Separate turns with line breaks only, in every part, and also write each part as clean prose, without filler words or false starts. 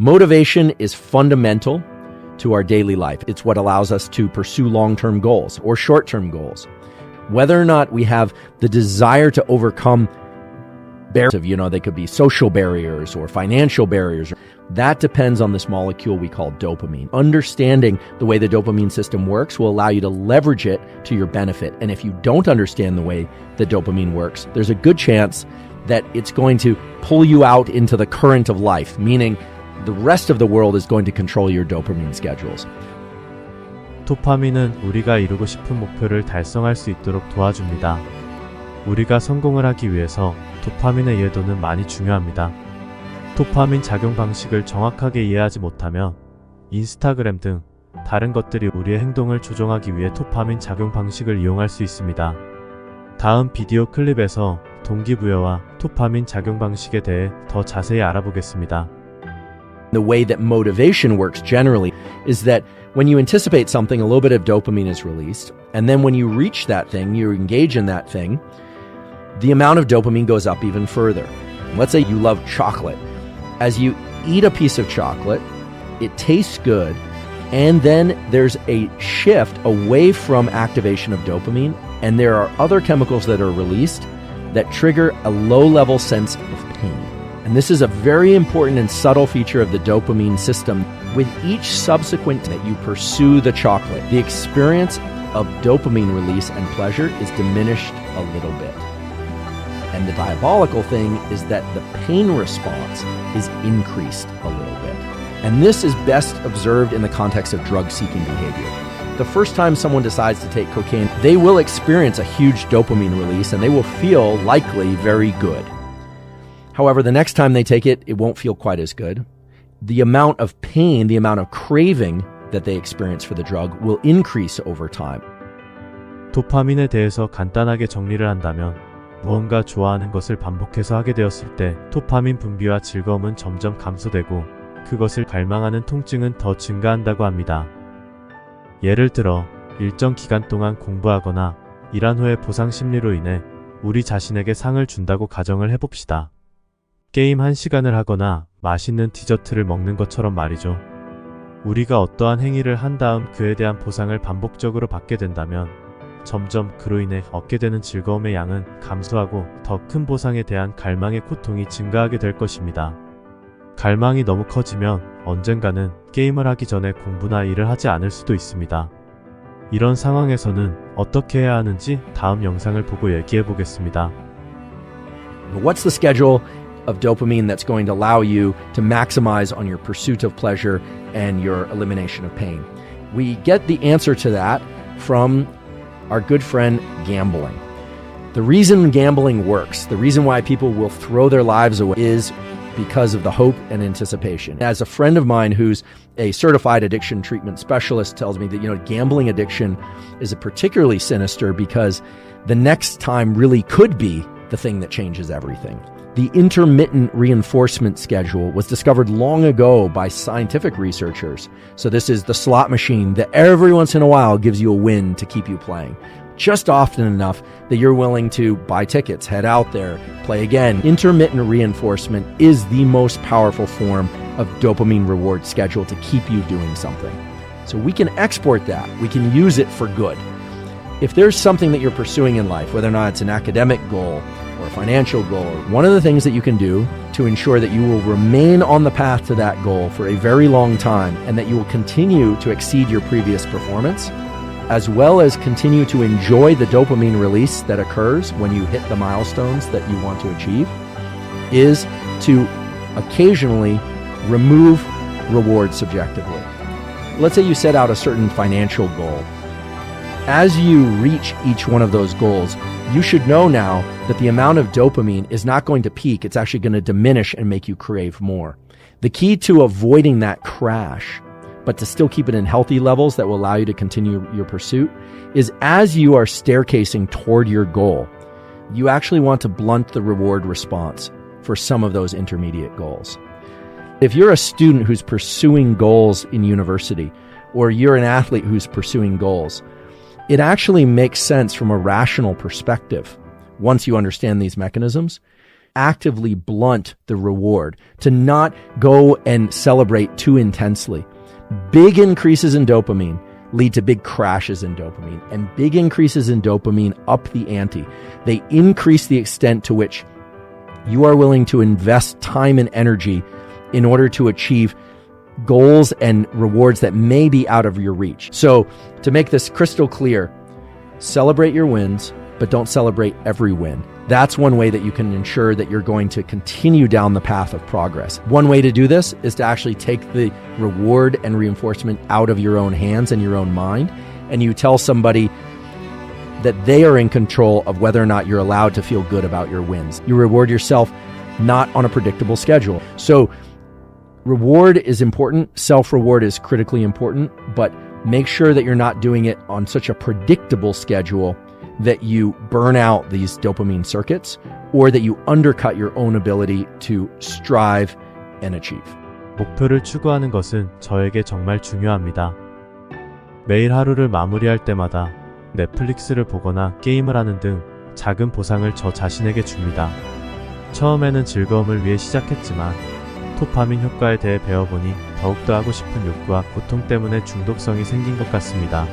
Motivation is fundamental to our daily life. It's what allows us to pursue long-term goals or short-term goals. Whether or not we have the desire to overcome barriers, they could be social barriers or financial barriers. That depends on this molecule we call dopamine. Understanding the way the dopamine system works will allow you to leverage it to your benefit. And if you don't understand the way the dopamine works, there's a good chance that it's going to pull you out into the current of life, meaning the rest of the world is going to control your dopamine schedules.
도파민은 우리가 이루고 싶은 목표를 달성할 수 있도록 도와줍니다. 우리가 성공을 하기 위해서 도파민의 이해도는 많이 중요합니다. 도파민 작용 방식을 정확하게 이해하지 못하면 인스타그램 등 다른 것들이 우리의 행동을 조종하기 위해 도파민 작용 방식을 이용할 수 있습니다. 다음 비디오 클립에서 동기부여와 도파민 작용 방식에 대해 더 자세히 알아보겠습니다.
The way that motivation works generally is that when you anticipate something, a little bit of dopamine is released. And then when you reach that thing, you engage in that thing, the amount of dopamine goes up even further. Let's say you love chocolate. As you eat a piece of chocolate, it tastes good. And then there's a shift away from activation of dopamine. And there are other chemicals that are released that trigger a low-level sense of pain. And this is a very important and subtle feature of the dopamine system. With each subsequent that you pursue the chocolate, the experience of dopamine release and pleasure is diminished a little bit. And the diabolical thing is that the pain response is increased a little bit. And this is best observed in the context of drug-seeking behavior. The first time someone decides to take cocaine, they will experience a huge dopamine release and they will feel likely very good. However, the next time they take it, it won't feel quite as good. The amount of pain, the amount of craving that they experience for the drug will increase over time.
도파민에 대해서 간단하게 정리를 한다면 무언가 좋아하는 것을 반복해서 하게 되었을 때 도파민 분비와 즐거움은 점점 감소되고 그것을 갈망하는 통증은 더 증가한다고 합니다. 예를 들어 일정 기간 동안 공부하거나 일한 후의 보상 심리로 인해 우리 자신에게 상을 준다고 가정을 해봅시다. 게임 1시간을 하거나 맛있는 디저트를 먹는 것처럼 말이죠. 우리가 어떠한 행위를 한 다음 그에 대한 보상을 반복적으로 받게 된다면 점점 그로 인해 얻게 되는 즐거움의 양은 감소하고 더 큰 보상에 대한 갈망의 고통이 증가하게 될 것입니다. 갈망이 너무 커지면 언젠가는 게임을 하기 전에 공부나 일을 하지 않을 수도 있습니다. 이런 상황에서는 어떻게 해야 하는지 다음 영상을 보고 얘기해 보겠습니다.
What's the schedule of dopamine that's going to allow you to maximize on your pursuit of pleasure and your elimination of pain? We get the answer to that from our good friend gambling. The reason gambling works, the reason why people will throw their lives away is because of the hope and anticipation. As a friend of mine who's a certified addiction treatment specialist tells me that, gambling addiction is particularly sinister because the next time really could be the thing that changes everything. The Intermittent Reinforcement Schedule was discovered long ago by scientific researchers. So this is the slot machine that every once in a while gives you a win to keep you playing. Just often enough that you're willing to buy tickets, head out there, play again. Intermittent reinforcement is the most powerful form of dopamine reward schedule to keep you doing something. So we can export that. We can use it for good. If there's something that you're pursuing in life, whether or not it's an academic goal or a financial goal, one of the things that you can do to ensure that you will remain on the path to that goal for a very long time and that you will continue to exceed your previous performance, as well as continue to enjoy the dopamine release that occurs when you hit the milestones that you want to achieve, is to occasionally remove rewards subjectively. Let's say you set out a certain financial goal. As you reach each one of those goals, you should know now that the amount of dopamine is not going to peak. It's actually going to diminish and make you crave more. The key to avoiding that crash, but to still keep it in healthy levels that will allow you to continue your pursuit, is as you are staircasing toward your goal, you actually want to blunt the reward response for some of those intermediate goals. If you're a student who's pursuing goals in university, or you're an athlete who's pursuing goals, it actually makes sense from a rational perspective, once you understand these mechanisms, actively blunt the reward, to not go and celebrate too intensely. Big increases in dopamine lead to big crashes in dopamine, and big increases in dopamine up the ante. They increase the extent to which you are willing to invest time and energy in order to achieve goals and rewards that may be out of your reach. So, to make this crystal clear, celebrate your wins, but don't celebrate every win. That's one way that you can ensure that you're going to continue down the path of progress. One way to do this is to actually take the reward and reinforcement out of your own hands and your own mind, and you tell somebody that they are in control of whether or not you're allowed to feel good about your wins. You reward yourself not on a predictable schedule. So reward is important, self-reward is critically important, but make sure that you're not doing it on such a predictable schedule that you burn out these dopamine circuits or that you undercut your own ability to strive and achieve.
목표를 추구하는 것은 저에게 정말 중요합니다. 매일 하루를 마무리할 때마다 넷플릭스를 보거나 게임을 하는 등 작은 보상을 저 자신에게 줍니다. 처음에는 즐거움을 위해 시작했지만 도파민 효과에 대해 배워보니 더욱더 하고 싶은 욕구와 고통 때문에 중독성이 생긴 것 같습니다.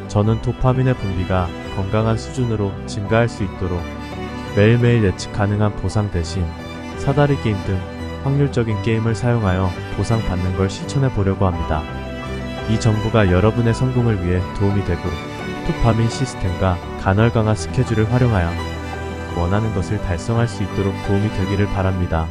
저는 도파민의 분비가 건강한 수준으로 증가할 수 있도록 매일매일 예측 가능한 보상 대신 사다리 게임 등 확률적인 게임을 사용하여 보상받는 걸 실천해 보려고 합니다. 이 정보가 여러분의 성공을 위해 도움이 되고 도파민 시스템과 간헐강화 스케줄을 활용하여 원하는 것을 달성할 수 있도록 도움이 되기를 바랍니다.